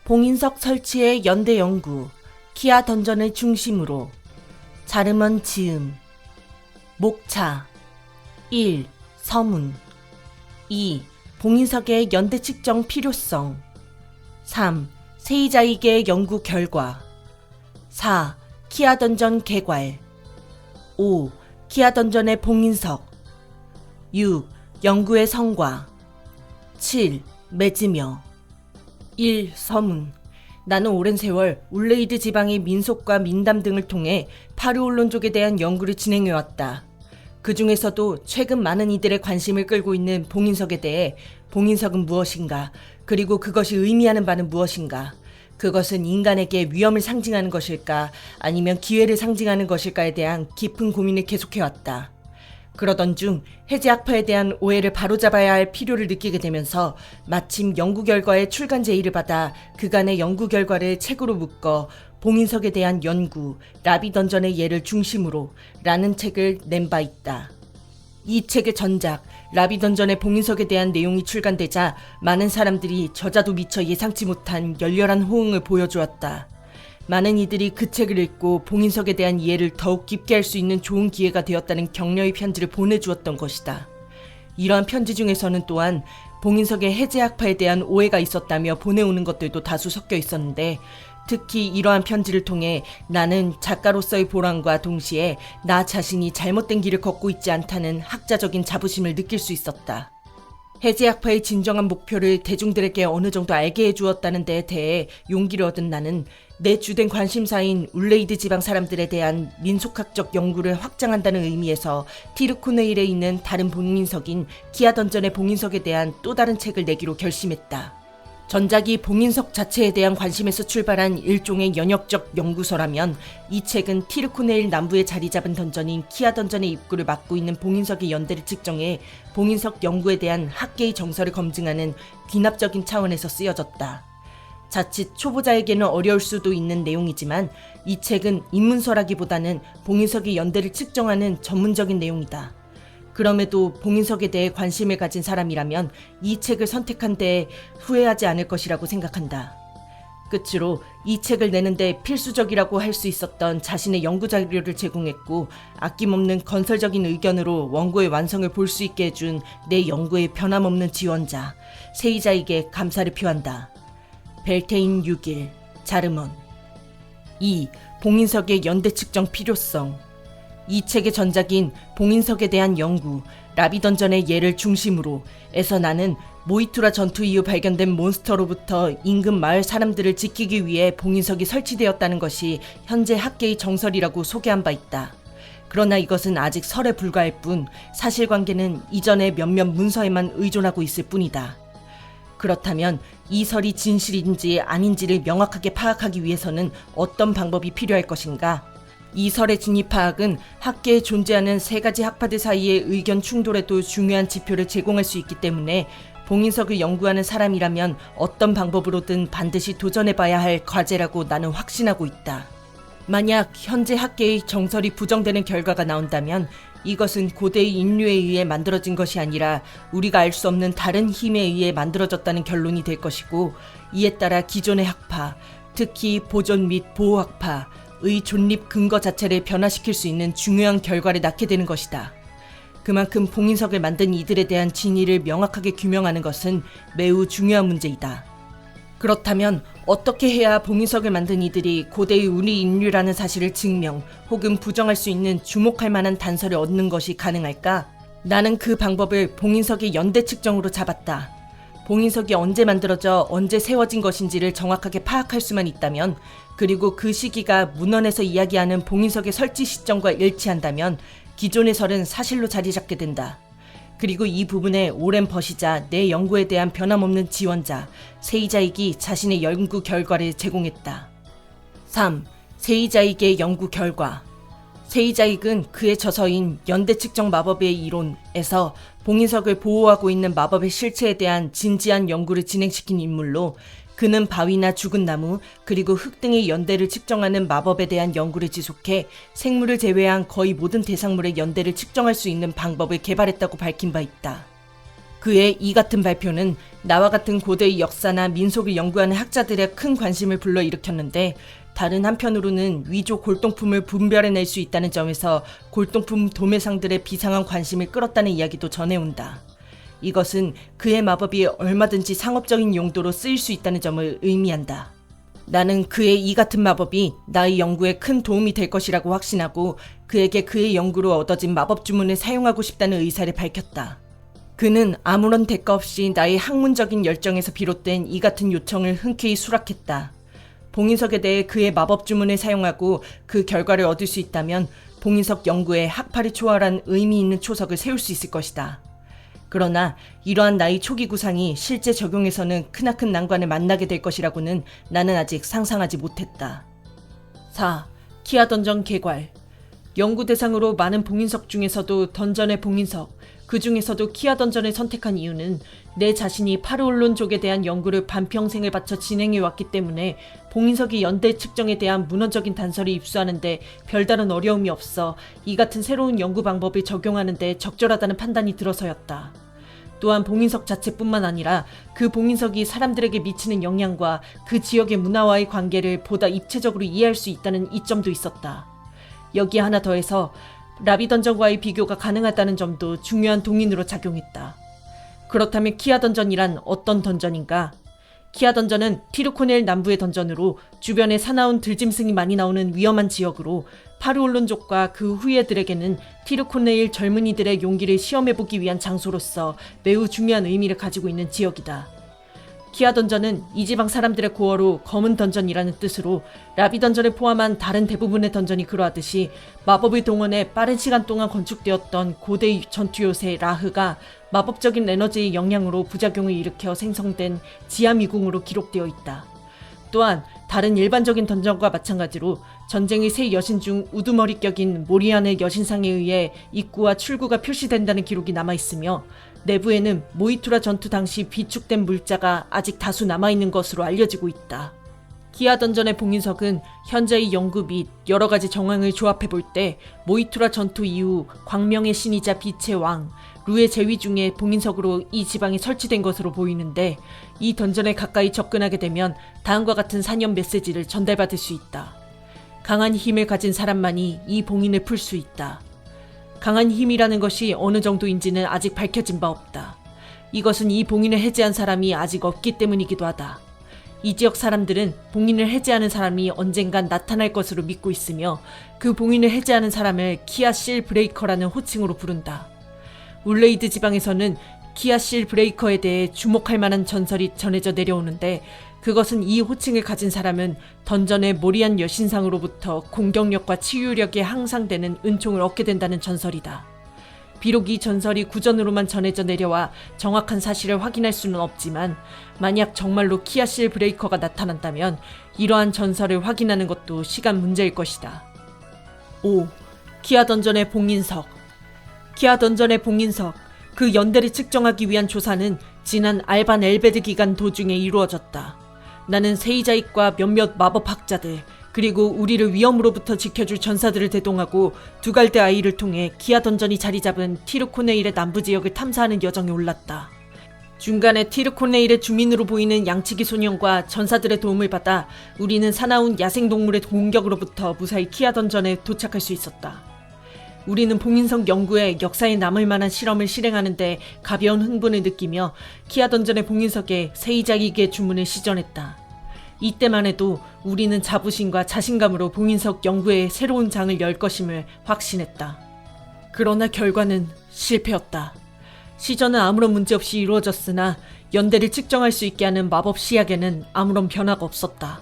봉인석 설치의 연대 연구, 키아 던전을 중심으로. 자르먼 지음. 목차. 1. 서문. 2. 봉인석의 연대 측정 필요성. 3. 세이자이게 연구 결과. 4. 키아 던전 개괄. 5. 키아 던전의 봉인석. 6. 연구의 성과. 7. 맺으며. 1. 서문. 나는 오랜 세월 울레이드 지방의 민속과 민담 등을 통해 파르올론족에 대한 연구를 진행해왔다. 그 중에서도 최근 많은 이들의 관심을 끌고 있는 봉인석에 대해 봉인석은 무엇인가, 그리고 그것이 의미하는 바는 무엇인가, 그것은 인간에게 위험을 상징하는 것일까 아니면 기회를 상징하는 것일까에 대한 깊은 고민을 계속해왔다. 그러던 중 해제학파에 대한 오해를 바로잡아야 할 필요를 느끼게 되면서 마침 연구 결과의 출간 제의를 받아 그간의 연구 결과를 책으로 묶어 봉인석에 대한 연구, 라비 던전의 예를 중심으로 라는 책을 낸 바 있다. 이 책의 전작, 라비 던전의 봉인석에 대한 내용이 출간되자 많은 사람들이 저자도 미처 예상치 못한 열렬한 호응을 보여주었다. 많은 이들이 그 책을 읽고 봉인석에 대한 이해를 더욱 깊게 할 수 있는 좋은 기회가 되었다는 격려의 편지를 보내주었던 것이다. 이러한 편지 중에서는 또한 봉인석의 해제학파에 대한 오해가 있었다며 보내오는 것들도 다수 섞여 있었는데, 특히 이러한 편지를 통해 나는 작가로서의 보람과 동시에 나 자신이 잘못된 길을 걷고 있지 않다는 학자적인 자부심을 느낄 수 있었다. 해제학파의 진정한 목표를 대중들에게 어느 정도 알게 해주었다는 데에 대해 용기를 얻은 나는 내 주된 관심사인 울레이드 지방 사람들에 대한 민속학적 연구를 확장한다는 의미에서 티르코네일에 있는 다른 봉인석인 키아 던전의 봉인석에 대한 또 다른 책을 내기로 결심했다. 전작이 봉인석 자체에 대한 관심에서 출발한 일종의 연역적 연구서라면 이 책은 티르코네일 남부에 자리 잡은 던전인 키아 던전의 입구를 막고 있는 봉인석의 연대를 측정해 봉인석 연구에 대한 학계의 정설을 검증하는 귀납적인 차원에서 쓰여졌다. 자칫 초보자에게는 어려울 수도 있는 내용이지만 이 책은 입문서라기보다는 봉인석의 연대를 측정하는 전문적인 내용이다. 그럼에도 봉인석에 대해 관심을 가진 사람이라면 이 책을 선택한 데에 후회하지 않을 것이라고 생각한다. 끝으로 이 책을 내는데 필수적이라고 할 수 있었던 자신의 연구 자료를 제공했고 아낌없는 건설적인 의견으로 원고의 완성을 볼 수 있게 해준 내 연구의 변함없는 지원자 세이자에게 감사를 표한다. 벨테인 6일, 자르먼. 2. 봉인석의 연대 측정 필요성. 이 책의 전작인 봉인석에 대한 연구, 라비 던전의 예를 중심으로 에서 나는 모이투라 전투 이후 발견된 몬스터로부터 인근 마을 사람들을 지키기 위해 봉인석이 설치되었다는 것이 현재 학계의 정설이라고 소개한 바 있다. 그러나 이것은 아직 설에 불과할 뿐 사실관계는 이전의 몇몇 문서에만 의존하고 있을 뿐이다. 그렇다면 이 설이 진실인지 아닌지를 명확하게 파악하기 위해서는 어떤 방법이 필요할 것인가? 이 설의 진입 파악은 학계에 존재하는 세 가지 학파들 사이의 의견 충돌에도 중요한 지표를 제공할 수 있기 때문에 봉인석을 연구하는 사람이라면 어떤 방법으로든 반드시 도전해봐야 할 과제라고 나는 확신하고 있다. 만약 현재 학계의 정설이 부정되는 결과가 나온다면 이것은 고대의 인류에 의해 만들어진 것이 아니라 우리가 알 수 없는 다른 힘에 의해 만들어졌다는 결론이 될 것이고, 이에 따라 기존의 학파, 특히 보존 및 보호학파의 존립 근거 자체를 변화시킬 수 있는 중요한 결과를 낳게 되는 것이다. 그만큼 봉인석을 만든 이들에 대한 진위를 명확하게 규명하는 것은 매우 중요한 문제이다. 그렇다면 어떻게 해야 봉인석을 만든 이들이 고대의 우리 인류라는 사실을 증명 혹은 부정할 수 있는 주목할 만한 단서를 얻는 것이 가능할까? 나는 그 방법을 봉인석의 연대 측정으로 잡았다. 봉인석이 언제 만들어져 언제 세워진 것인지를 정확하게 파악할 수만 있다면, 그리고 그 시기가 문헌에서 이야기하는 봉인석의 설치 시점과 일치한다면 기존의 설은 사실로 자리 잡게 된다. 그리고 이 부분에 오랜 버시자 내 연구에 대한 변함없는 지원자 세이자익이 자신의 연구 결과를 제공했다. 3. 세이자익의 연구 결과. 세이자익은 그의 저서인 연대 측정 마법의 이론에서 봉인석을 보호하고 있는 마법의 실체에 대한 진지한 연구를 진행시킨 인물로, 그는 바위나 죽은 나무 그리고 흙 등의 연대를 측정하는 마법에 대한 연구를 지속해 생물을 제외한 거의 모든 대상물의 연대를 측정할 수 있는 방법을 개발했다고 밝힌 바 있다. 그의 이 같은 발표는 나와 같은 고대의 역사나 민속을 연구하는 학자들의 큰 관심을 불러일으켰는데, 다른 한편으로는 위조 골동품을 분별해낼 수 있다는 점에서 골동품 도매상들의 비상한 관심을 끌었다는 이야기도 전해온다. 이것은 그의 마법이 얼마든지 상업적인 용도로 쓰일 수 있다는 점을 의미한다. 나는 그의 이 같은 마법이 나의 연구에 큰 도움이 될 것이라고 확신하고 그에게 그의 연구로 얻어진 마법 주문을 사용하고 싶다는 의사를 밝혔다. 그는 아무런 대가 없이 나의 학문적인 열정에서 비롯된 이 같은 요청을 흔쾌히 수락했다. 봉인석에 대해 그의 마법 주문을 사용하고 그 결과를 얻을 수 있다면 봉인석 연구에 학파를 초월한 의미 있는 초석을 세울 수 있을 것이다. 그러나 이러한 나의 초기 구상이 실제 적용에서는 크나큰 난관을 만나게 될 것이라고는 나는 아직 상상하지 못했다. 4. 키아 던전 개괄. 연구 대상으로 많은 봉인석 중에서도 던전의 봉인석, 그 중에서도 키아 던전을 선택한 이유는 내 자신이 파르올론족에 대한 연구를 반평생을 바쳐 진행해왔기 때문에 봉인석이 연대 측정에 대한 문헌적인 단서를 입수하는데 별다른 어려움이 없어 이 같은 새로운 연구 방법을 적용하는데 적절하다는 판단이 들어서였다. 또한 봉인석 자체뿐만 아니라 그 봉인석이 사람들에게 미치는 영향과 그 지역의 문화와의 관계를 보다 입체적으로 이해할 수 있다는 이점도 있었다. 여기에 하나 더해서 라비 던전과의 비교가 가능하다는 점도 중요한 동인으로 작용했다. 그렇다면 키아 던전이란 어떤 던전인가? 키아 던전은 티르코넬 남부의 던전으로 주변에 사나운 들짐승이 많이 나오는 위험한 지역으로 파르올론족과 그 후예들에게는 티르코네일 젊은이들의 용기를 시험해보기 위한 장소로서 매우 중요한 의미를 가지고 있는 지역이다. 키아 던전은 이 지방 사람들의 고어로 검은 던전이라는 뜻으로 라비 던전을 포함한 다른 대부분의 던전이 그러하듯이 마법을 동원해 빠른 시간 동안 건축되었던 고대 전투 요새 라흐가 마법적인 에너지의 영향으로 부작용을 일으켜 생성된 지하미궁으로 기록되어 있다. 또한 다른 일반적인 던전과 마찬가지로 전쟁의 세 여신 중 우두머리격인 모리안의 여신상에 의해 입구와 출구가 표시된다는 기록이 남아있으며 내부에는 모이투라 전투 당시 비축된 물자가 아직 다수 남아있는 것으로 알려지고 있다. 키아 던전의 봉인석은 현재의 연구 및 여러가지 정황을 조합해볼 때 모이투라 전투 이후 광명의 신이자 빛의 왕, 루의 제위 중에 봉인석으로 이 지방에 설치된 것으로 보이는데, 이 던전에 가까이 접근하게 되면 다음과 같은 사념 메시지를 전달받을 수 있다. 강한 힘을 가진 사람만이 이 봉인을 풀 수 있다. 강한 힘이라는 것이 어느 정도인지는 아직 밝혀진 바 없다. 이것은 이 봉인을 해제한 사람이 아직 없기 때문이기도 하다. 이 지역 사람들은 봉인을 해제하는 사람이 언젠간 나타날 것으로 믿고 있으며 그 봉인을 해제하는 사람을 키아실 브레이커라는 호칭으로 부른다. 울레이드 지방에서는 키아실 브레이커에 대해 주목할 만한 전설이 전해져 내려오는데, 그것은 이 호칭을 가진 사람은 던전의 모리안 여신상으로부터 공격력과 치유력이 향상되는 은총을 얻게 된다는 전설이다. 비록 이 전설이 구전으로만 전해져 내려와 정확한 사실을 확인할 수는 없지만, 만약 정말로 키아실 브레이커가 나타난다면 이러한 전설을 확인하는 것도 시간 문제일 것이다. 5. 키아 던전의 봉인석. 키아 던전의 봉인석, 그 연대를 측정하기 위한 조사는 지난 알반 엘베드 기간 도중에 이루어졌다. 나는 세이자익과 몇몇 마법학자들, 그리고 우리를 위험으로부터 지켜줄 전사들을 대동하고 두갈드 아이를 통해 키아 던전이 자리 잡은 티르코네일의 남부 지역을 탐사하는 여정에 올랐다. 중간에 티르코네일의 주민으로 보이는 양치기 소년과 전사들의 도움을 받아 우리는 사나운 야생동물의 공격으로부터 무사히 키아 던전에 도착할 수 있었다. 우리는 봉인석 연구에 역사에 남을 만한 실험을 실행하는데 가벼운 흥분을 느끼며 키아 던전의 봉인석에 세이자익의 주문을 시전했다. 이때만 해도 우리는 자부심과 자신감으로 봉인석 연구에 새로운 장을 열 것임을 확신했다. 그러나 결과는 실패였다. 시전은 아무런 문제없이 이루어졌으나 연대를 측정할 수 있게 하는 마법 시약에는 아무런 변화가 없었다.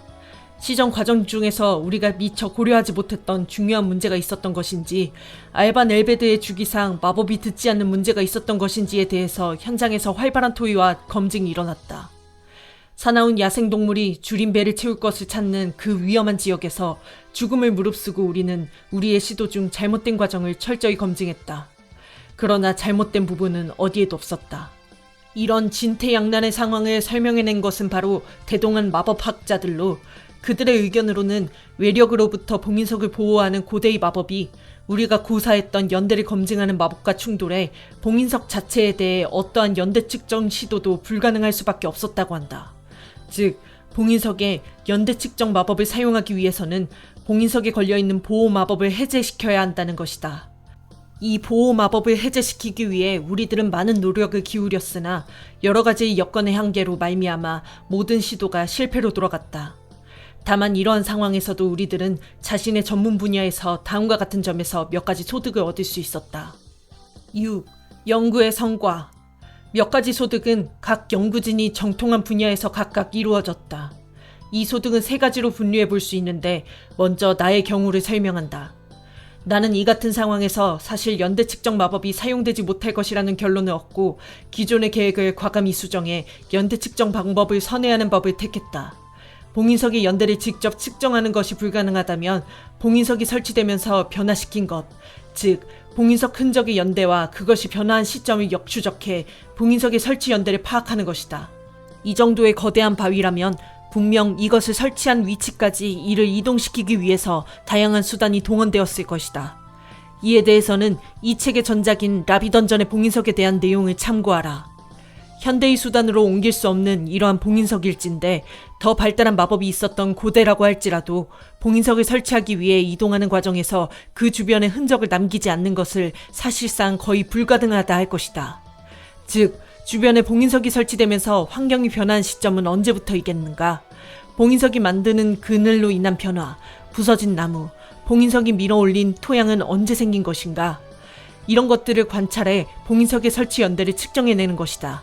시전 과정 중에서 우리가 미처 고려하지 못했던 중요한 문제가 있었던 것인지, 알반 엘베드의 주기상 마법이 듣지 않는 문제가 있었던 것인지에 대해서 현장에서 활발한 토의와 검증이 일어났다. 사나운 야생동물이 줄인 배를 채울 것을 찾는 그 위험한 지역에서 죽음을 무릅쓰고 우리는 우리의 시도 중 잘못된 과정을 철저히 검증했다. 그러나 잘못된 부분은 어디에도 없었다. 이런 진퇴양난의 상황을 설명해낸 것은 바로 대동한 마법학자들로, 그들의 의견으로는 외력으로부터 봉인석을 보호하는 고대의 마법이 우리가 고사했던 연대를 검증하는 마법과 충돌해 봉인석 자체에 대해 어떠한 연대 측정 시도도 불가능할 수밖에 없었다고 한다. 즉, 봉인석에 연대 측정 마법을 사용하기 위해서는 봉인석에 걸려있는 보호 마법을 해제시켜야 한다는 것이다. 이 보호 마법을 해제시키기 위해 우리들은 많은 노력을 기울였으나 여러 가지 여건의 한계로 말미암아 모든 시도가 실패로 돌아갔다. 다만 이러한 상황에서도 우리들은 자신의 전문 분야에서 다음과 같은 점에서 몇 가지 소득을 얻을 수 있었다. 6. 연구의 성과. 몇 가지 소득은 각 연구진이 정통한 분야에서 각각 이루어졌다. 이 소득은 세 가지로 분류해 볼 수 있는데 먼저 나의 경우를 설명한다. 나는 이 같은 상황에서 사실 연대 측정 마법이 사용되지 못할 것이라는 결론을 얻고 기존의 계획을 과감히 수정해 연대 측정 방법을 선회하는 법을 택했다. 봉인석의 연대를 직접 측정하는 것이 불가능하다면 봉인석이 설치되면서 변화시킨 것, 즉 봉인석 흔적의 연대와 그것이 변화한 시점을 역추적해 봉인석의 설치 연대를 파악하는 것이다. 이 정도의 거대한 바위라면 분명 이것을 설치한 위치까지 이를 이동시키기 위해서 다양한 수단이 동원되었을 것이다. 이에 대해서는 이 책의 전작인 라비던전의 봉인석에 대한 내용을 참고하라. 현대의 수단으로 옮길 수 없는 이러한 봉인석일진데 더 발달한 마법이 있었던 고대라고 할지라도 봉인석을 설치하기 위해 이동하는 과정에서 그 주변에 흔적을 남기지 않는 것을 사실상 거의 불가능하다 할 것이다. 즉, 주변에 봉인석이 설치되면서 환경이 변화한 시점은 언제부터이겠는가? 봉인석이 만드는 그늘로 인한 변화, 부서진 나무, 봉인석이 밀어올린 토양은 언제 생긴 것인가? 이런 것들을 관찰해 봉인석의 설치 연대를 측정해내는 것이다.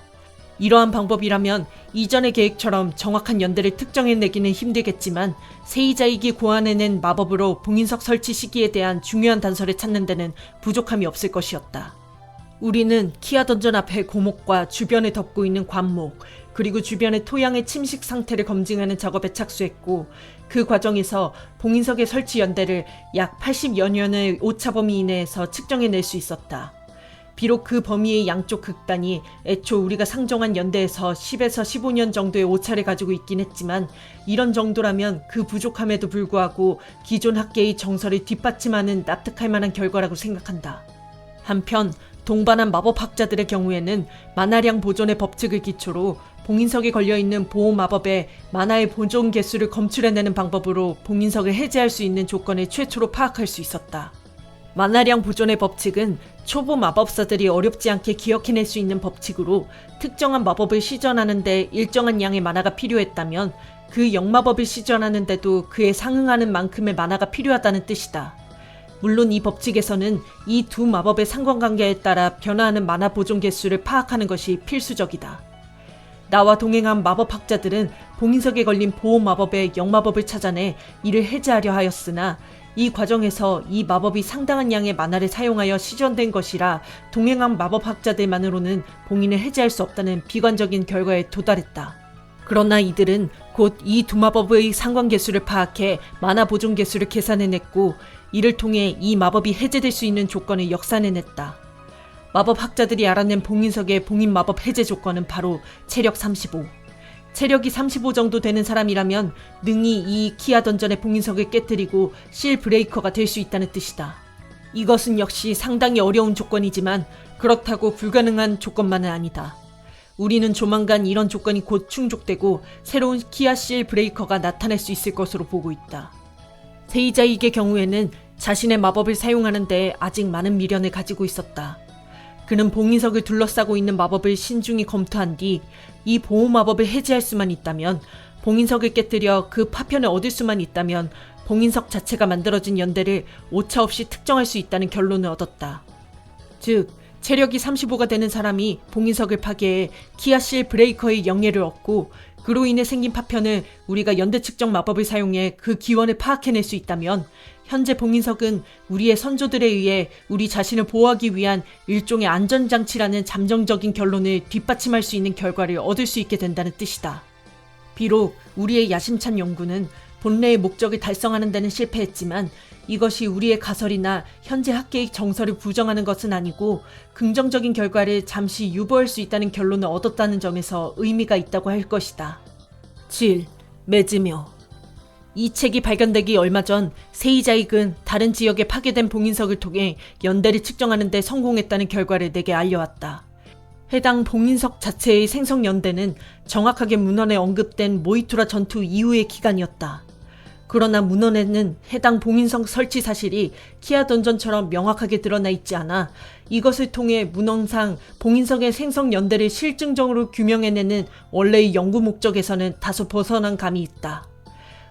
이러한 방법이라면 이전의 계획처럼 정확한 연대를 특정해내기는 힘들겠지만 세이자익이 고안해낸 마법으로 봉인석 설치 시기에 대한 중요한 단서를 찾는 데는 부족함이 없을 것이었다. 우리는 키아 던전 앞의 고목과 주변에 덮고 있는 관목, 그리고 주변의 토양의 침식 상태를 검증하는 작업에 착수했고 그 과정에서 봉인석의 설치 연대를 약 80여 년의 오차 범위 이내에서 측정해낼 수 있었다. 비록 그 범위의 양쪽 극단이 애초 우리가 상정한 연대에서 10에서 15년 정도의 오차를 가지고 있긴 했지만 이런 정도라면 그 부족함에도 불구하고 기존 학계의 정설을 뒷받침하는 납득할 만한 결과라고 생각한다. 한편 동반한 마법학자들의 경우에는 만화량 보존의 법칙을 기초로 봉인석에 걸려있는 보호 마법의 만화의 보존 개수를 검출해내는 방법으로 봉인석을 해제할 수 있는 조건을 최초로 파악할 수 있었다. 만화량 보존의 법칙은 초보 마법사들이 어렵지 않게 기억해낼 수 있는 법칙으로 특정한 마법을 시전하는 데 일정한 양의 만화가 필요했다면 그 영마법을 시전하는 데도 그에 상응하는 만큼의 만화가 필요하다는 뜻이다. 물론 이 법칙에서는 이 두 마법의 상관관계에 따라 변화하는 만화 보존 개수를 파악하는 것이 필수적이다. 나와 동행한 마법학자들은 봉인석에 걸린 보호 마법의 영마법을 찾아내 이를 해제하려 하였으나 이 과정에서 이 마법이 상당한 양의 만화를 사용하여 시전된 것이라 동행한 마법학자들만으로는 봉인을 해제할 수 없다는 비관적인 결과에 도달했다. 그러나 이들은 곧 이 두 마법의 상관계수를 파악해 만화 보존 개수를 계산해냈고 이를 통해 이 마법이 해제될 수 있는 조건을 역산해냈다. 마법학자들이 알아낸 봉인석의 봉인 마법 해제 조건은 바로 체력 35. 체력이 35 정도 되는 사람이라면 능히 이 키아 던전의 봉인석을 깨뜨리고 실 브레이커가 될 수 있다는 뜻이다. 이것은 역시 상당히 어려운 조건이지만 그렇다고 불가능한 조건만은 아니다. 우리는 조만간 이런 조건이 곧 충족되고 새로운 키아 실 브레이커가 나타날 수 있을 것으로 보고 있다. 세이자익의 경우에는 자신의 마법을 사용하는 데 아직 많은 미련을 가지고 있었다. 그는 봉인석을 둘러싸고 있는 마법을 신중히 검토한 뒤 이 보호 마법을 해제할 수만 있다면, 봉인석을 깨뜨려 그 파편을 얻을 수만 있다면 봉인석 자체가 만들어진 연대를 오차 없이 특정할 수 있다는 결론을 얻었다. 즉, 체력이 35가 되는 사람이 봉인석을 파괴해 키아실 브레이커의 영예를 얻고 그로 인해 생긴 파편을 우리가 연대 측정 마법을 사용해 그 기원을 파악해낼 수 있다면 현재 봉인석은 우리의 선조들에 의해 우리 자신을 보호하기 위한 일종의 안전장치라는 잠정적인 결론을 뒷받침할 수 있는 결과를 얻을 수 있게 된다는 뜻이다. 비록 우리의 야심찬 연구는 본래의 목적을 달성하는 데는 실패했지만 이것이 우리의 가설이나 현재 학계의 정설을 부정하는 것은 아니고 긍정적인 결과를 잠시 유보할 수 있다는 결론을 얻었다는 점에서 의미가 있다고 할 것이다. 7. 맺으며. 이 책이 발견되기 얼마 전 세이자익은 다른 지역에 파괴된 봉인석을 통해 연대를 측정하는 데 성공했다는 결과를 내게 알려왔다. 해당 봉인석 자체의 생성 연대는 정확하게 문헌에 언급된 모이투라 전투 이후의 기간이었다. 그러나 문헌에는 해당 봉인석 설치 사실이 키아 던전처럼 명확하게 드러나 있지 않아 이것을 통해 문헌상 봉인석의 생성 연대를 실증적으로 규명해내는 원래의 연구 목적에서는 다소 벗어난 감이 있다.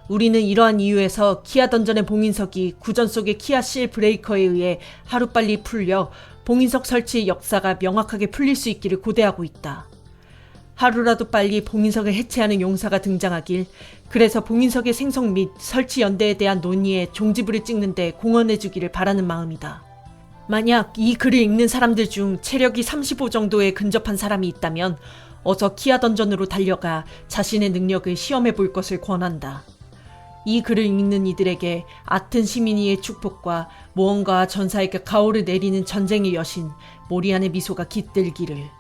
우리는 이러한 이유에서 키아 던전의 봉인석이 구전 속의 키아 실 브레이커에 의해 하루빨리 풀려 봉인석 설치 역사가 명확하게 풀릴 수 있기를 고대하고 있다. 하루라도 빨리 봉인석을 해체하는 용사가 등장하길, 그래서 봉인석의 생성 및 설치 연대에 대한 논의에 종지부를 찍는 데 공헌해주기를 바라는 마음이다. 만약 이 글을 읽는 사람들 중 체력이 35 정도에 근접한 사람이 있다면 어서 키아 던전으로 달려가 자신의 능력을 시험해 볼 것을 권한다. 이 글을 읽는 이들에게 아튼 시미니의 축복과 모험가와 전사에게 가호를 내리는 전쟁의 여신 모리안의 미소가 깃들기를.